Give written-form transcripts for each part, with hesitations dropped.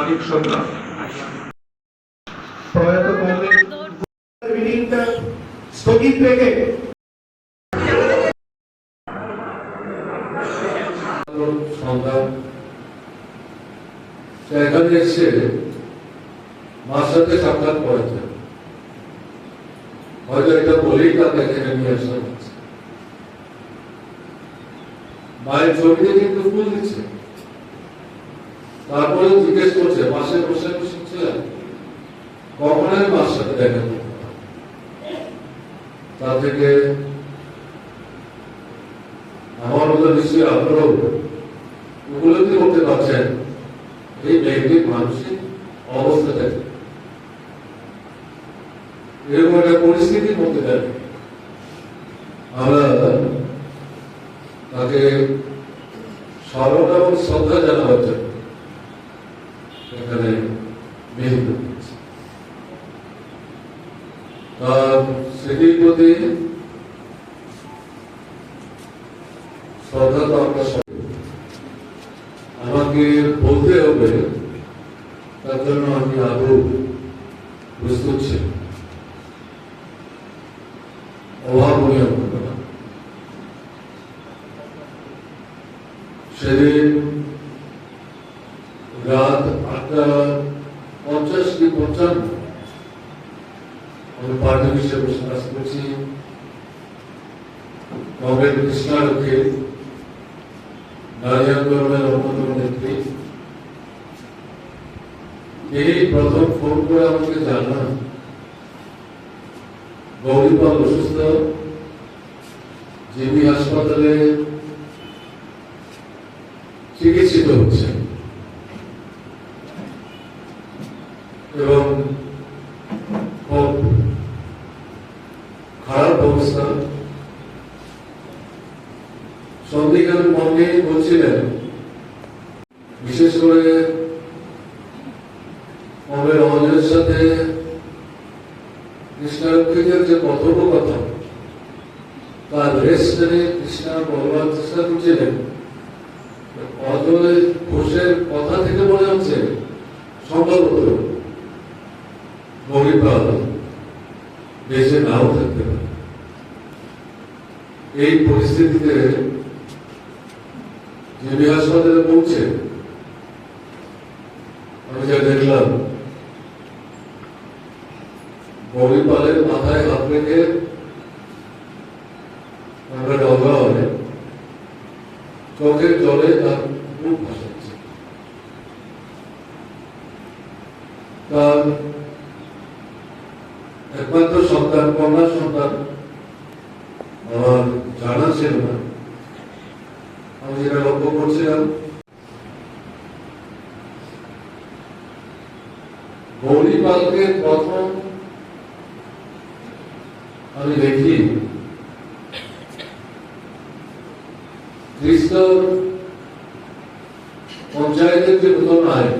অনেক সংগ্রাম প্রয়াত কংগ্রেস মিটিংটা স্থগিত রেখে এখানে এসে মার সাথে সাক্ষাৎ করেছে, হয়তো এটা বলেই তাকে এখানে নিয়ে আসা হচ্ছে। মায়ের ছবিতে কিন্তু ফুল দিচ্ছে, তারপরে জিজ্ঞেস করছে মাসে বসে শুনছিলেন কখনোই মার সাথে দেখা করতে, তা থেকে আমার মতো নিশ্চয়ই আপনারাও উপলব্ধি করতে পারছেন এই ব্যক্তির মানসিক অবস্থাটাকে। এরকম একটা পরিস্থিতির মধ্যে থাকে আমরা তাকে স্মরণ এবং শ্রদ্ধা জানাবার জন্য এখানে মিলিত হয়েছে। তার স্মৃতির প্রতি শ্রদ্ধা তো আমরা আমাকে বলতে হবে, তার জন্য আমি আদৌ প্রস্তুত ছিল। অভাবনীয় ঘটনা সেদিন রাত 8:50 কি 55 আমি পার্টি হিসেবে বসবাস করছি কংগ্রেস কৃষ্ণারক্ষে নারী আন্দোলনের অন্যতম নেত্রী। এই প্রথম ফোন করে আমাকে জানান গৌরীপাল অসুস্থ, জিবি হাসপাতালে চিকিৎসিত হচ্ছে এবং খুব খারাপ অবস্থা। সন্ধিকাল মনে বলছিলেন, বিশেষ করে অজয়ের সাথে কৃষ্ণারক্ষীদের যে কথোপকথন, তার রেস্ট নিয়ে কৃষ্ণা বলবার চেষ্টা করছিলেন। অজয় ঘোষের কথা থেকে মনে হচ্ছে সম্ভবত গৌরীপাল দেশে নাও থাকতে পারে। এই পরিস্থিতিতে জিবি হাসপাতালে পৌঁছে আমি যা দেখলাম, গৌরীপালের মাথায় হাত রেখে আমরা ডগা হলে চোখের জলে তার মুখ ভাসাচ্ছে। তার একমাত্র সন্তান, কন্যা সন্তান আমার জানা ছিল না। আমি যেটা লক্ষ্য করছিলাম, গৌরীপালকে প্রথম আমি দেখি ত্রিস্তর পঞ্চায়েতের যে নতুন আইন,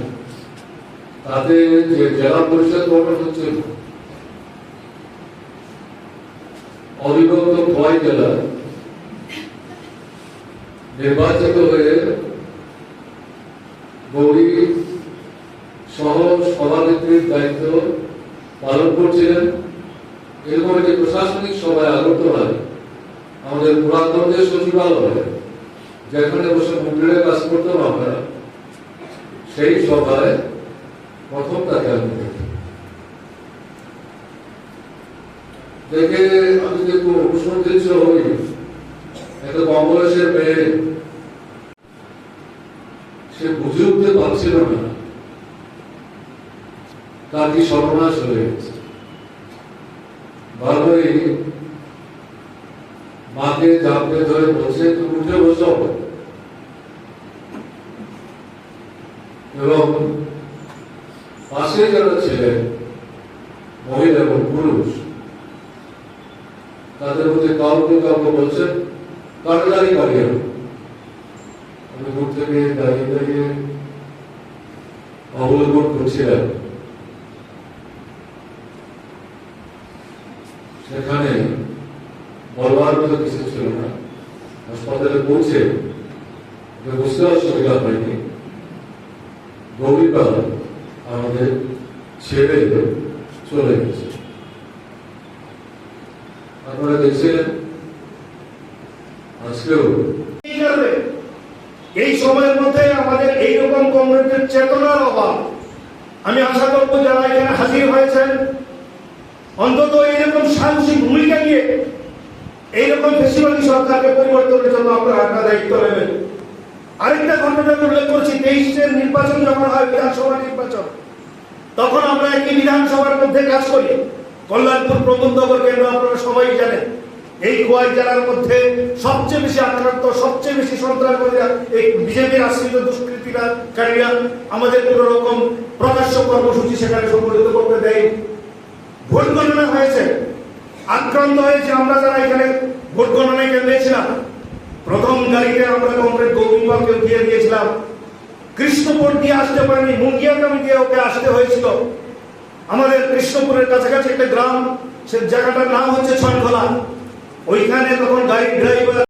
তাতে যে জেলা পরিষদ গঠন হচ্ছিল, অবিভক্ত 6 জেলা নির্বাচিত হয়ে গৌরী সহ সভানেত্রীর দায়িত্ব পালন করছিলেন। এরকম একটি প্রশাসনিক সভায় আগরতলায় আমাদের পুরাতন যে সচিবালয়, যেখানে বসে মন্দিরের কাজ করতাম আমরা, সেই সভায় প্রথম তাকে আমি দেখে আমি একটু অনুসন্ধিত হই। এত কম বয়সের মেয়ে, সে বুঝে উঠতে পারছিল না তার কি সর্বনাশ হয়ে গেছে। বারবারই মাকে জাপড়ে ধরে বলছে তুমি উঠে বসো, এবং পাশে যারা ছিলেন মহিলা এবং পুরুষ, তাদের মধ্যে কাউকে কাউকে বলছেন কাটাদারি করিয়ে। আমি দূর থেকে দাঁড়িয়ে দাঁড়িয়ে অবলোকন করছিলাম। সেখানে বলবার মতো কিছু ছিল না। হাসপাতালে পৌঁছে বুঝতে অসুবিধা হয়নি। পরিবার আমাদের ছেড়ে চলে গেছে। আপনারা দেখছিলেন আজকেও এই সময়ের মধ্যে আমাদের এইরকম কংগ্রেসের চেতনার অভাব। আমি আশা করব যারা এখানে হাজির হয়েছেন অন্তত এইরকম সাহসিক ভূমিকা নিয়ে এইরকম ফেসিবাদী সরকারকে পরিবর্তনের জন্য আপনারা একটা দায়িত্ব নেবেন। আরেকটা ঘটনা উল্লেখ করছি, 23-এর নির্বাচন যখন হয়, বিধানসভা নির্বাচন, তখন আমরা একটি বিধানসভার মধ্যে কাজ করি, কল্যাণপুর প্রবন্ধকর কেন্দ্র, আপনারা সবাই জানেন। এই খোয়াই জেলার মধ্যে সবচেয়ে বেশি আক্রান্ত, সবচেয়ে বেশি সন্ত্রাসবাদীরা এই বিজেপির আশ্রিত দুষ্কৃতিকারীরা আমাদের কোন রকম প্রকাশ্য কর্মসূচি সেখানে সংগঠিত করতে দেয়। ভোট গণনা হয়েছে, আক্রান্ত হয়েছে আমরা যারা এখানে ভোট গণনায় কেন্দ্রে ছিলাম। প্রথম গাড়িতে আমরা কংগ্রেস গৌরীবাবুকে উঠিয়ে দিয়েছিলাম, কৃষ্ণপুর দিয়ে আসতে পারেনি, মুঙ্গিয়াকামি দিয়ে ওকে আসতে হয়েছিল। আমাদের কৃষ্ণপুরের কাছাকাছি একটা গ্রাম, সে জায়গাটার নাম হচ্ছে ছয়খোলা। ওইখানে তখন গাড়ির ড্রাইভার